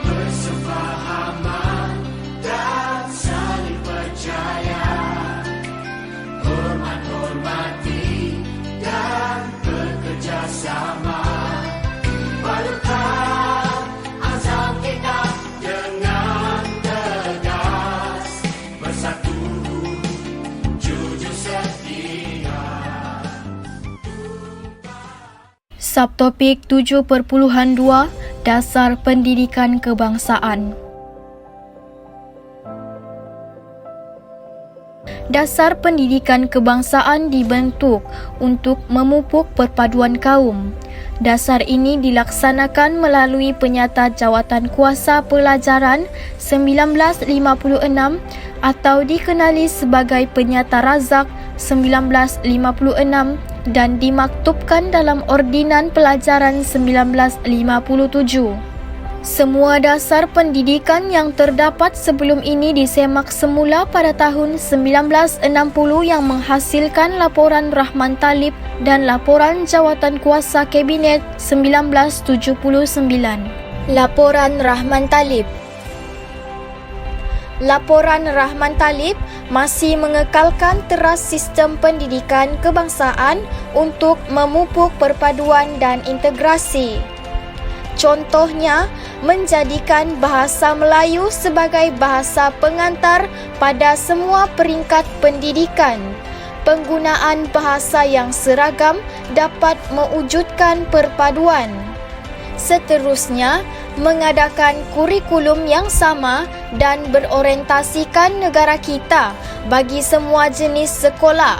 Persefahaman dan saling percaya, hormat-hormati dan bekerjasama. Balurkan azam kita dengan tegas, bersatu, jujur setia. Subtopik 7.2 Dasar Pendidikan Kebangsaan. Dasar pendidikan kebangsaan dibentuk untuk memupuk perpaduan kaum. Dasar ini dilaksanakan melalui Penyata Jawatan Kuasa Pelajaran 1956 atau dikenali sebagai Penyata Razak 1956 dan dimaktubkan dalam Ordinan Pelajaran 1957. Semua dasar pendidikan yang terdapat sebelum ini disemak semula pada tahun 1960 yang menghasilkan Laporan Rahman Talib dan Laporan Jawatan Kuasa Kabinet 1979. Laporan Rahman Talib. Laporan Rahman Talib masih mengekalkan teras sistem pendidikan kebangsaan untuk memupuk perpaduan dan integrasi. Contohnya, menjadikan bahasa Melayu sebagai bahasa pengantar pada semua peringkat pendidikan. Penggunaan bahasa yang seragam dapat mewujudkan perpaduan. Seterusnya, mengadakan kurikulum yang sama dan berorientasikan negara kita bagi semua jenis sekolah.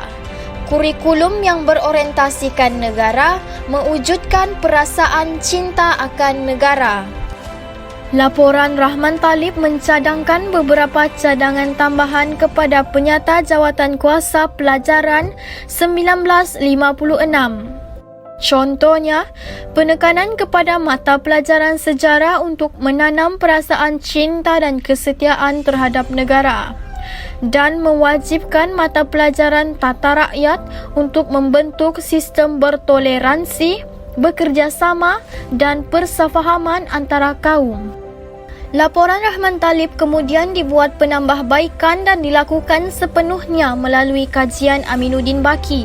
Kurikulum yang berorientasikan negara mewujudkan perasaan cinta akan negara. Laporan Rahman Talib mencadangkan beberapa cadangan tambahan kepada Penyata Jawatan Kuasa Pelajaran 1956. Contohnya, penekanan kepada mata pelajaran sejarah untuk menanam perasaan cinta dan kesetiaan terhadap negara dan mewajibkan mata pelajaran tata rakyat untuk membentuk sistem bertoleransi, bekerjasama dan persefahaman antara kaum. Laporan Rahman Talib kemudian dibuat penambahbaikan dan dilakukan sepenuhnya melalui kajian Aminuddin Baki,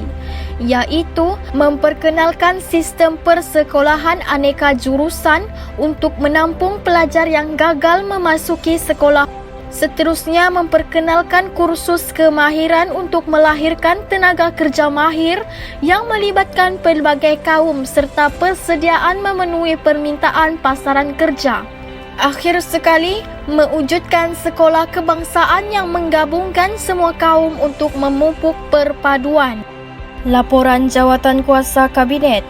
iaitu memperkenalkan sistem persekolahan aneka jurusan untuk menampung pelajar yang gagal memasuki sekolah. Seterusnya, memperkenalkan kursus kemahiran untuk melahirkan tenaga kerja mahir yang melibatkan pelbagai kaum serta persediaan memenuhi permintaan pasaran kerja. Akhir sekali, mewujudkan sekolah kebangsaan yang menggabungkan semua kaum untuk memupuk perpaduan. Laporan Jawatan Kuasa Kabinet.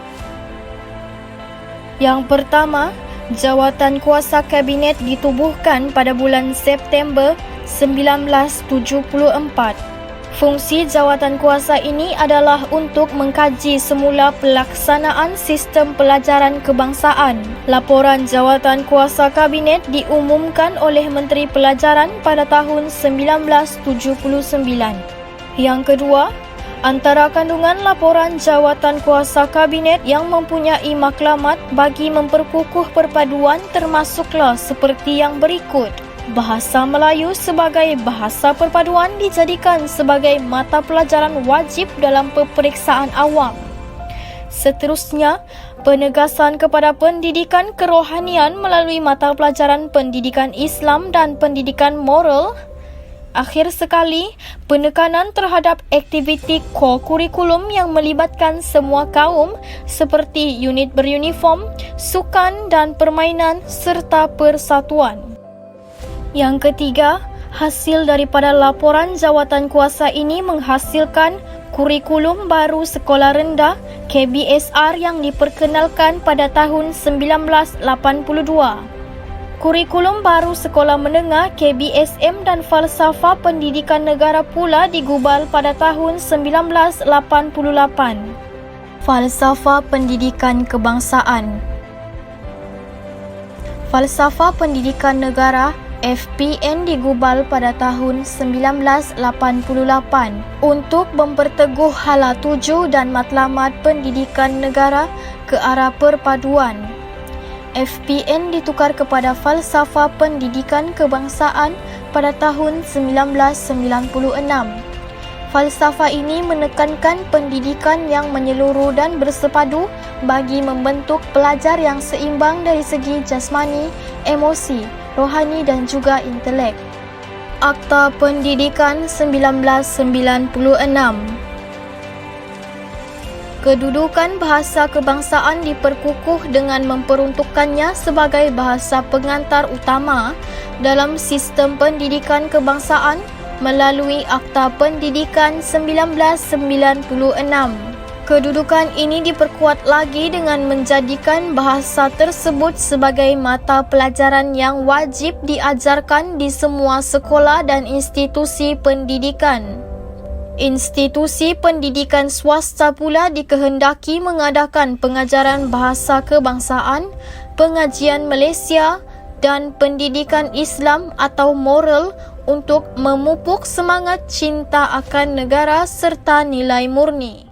Yang pertama, Jawatan Kuasa Kabinet ditubuhkan pada bulan September 1974. Fungsi jawatan kuasa ini adalah untuk mengkaji semula pelaksanaan sistem pelajaran kebangsaan. Laporan Jawatan Kuasa Kabinet diumumkan oleh Menteri Pelajaran pada tahun 1979. Yang kedua, antara kandungan laporan Jawatan Kuasa Kabinet yang mempunyai maklamat bagi memperkukuh perpaduan termasuklah seperti yang berikut. Bahasa Melayu sebagai bahasa perpaduan dijadikan sebagai mata pelajaran wajib dalam peperiksaan awam. Seterusnya, penegasan kepada pendidikan kerohanian melalui mata pelajaran pendidikan Islam dan pendidikan moral. Akhir sekali, penekanan terhadap aktiviti core kurikulum yang melibatkan semua kaum seperti unit beruniform, sukan dan permainan serta persatuan. Yang ketiga, hasil daripada laporan jawatan kuasa ini menghasilkan kurikulum baru sekolah rendah KBSR yang diperkenalkan pada tahun 1982. Kurikulum baru sekolah menengah KBSM dan falsafah pendidikan negara pula digubal pada tahun 1988. Falsafah pendidikan kebangsaan. Falsafah pendidikan negara FPN digubal pada tahun 1988 untuk memperteguh hala tuju dan matlamat pendidikan negara ke arah perpaduan. FPN ditukar kepada Falsafah Pendidikan Kebangsaan pada tahun 1996. Falsafah ini menekankan pendidikan yang menyeluruh dan bersepadu bagi membentuk pelajar yang seimbang dari segi jasmani, emosi, rohani dan juga intelek. Akta Pendidikan 1996. Kedudukan bahasa kebangsaan diperkukuh dengan memperuntukkannya sebagai bahasa pengantar utama dalam sistem pendidikan kebangsaan melalui Akta Pendidikan 1996. Kedudukan ini diperkuat lagi dengan menjadikan bahasa tersebut sebagai mata pelajaran yang wajib diajarkan di semua sekolah dan institusi pendidikan. Institusi pendidikan swasta pula dikehendaki mengadakan pengajaran bahasa kebangsaan, pengajian Malaysia dan pendidikan Islam atau moral untuk memupuk semangat cinta akan negara serta nilai murni.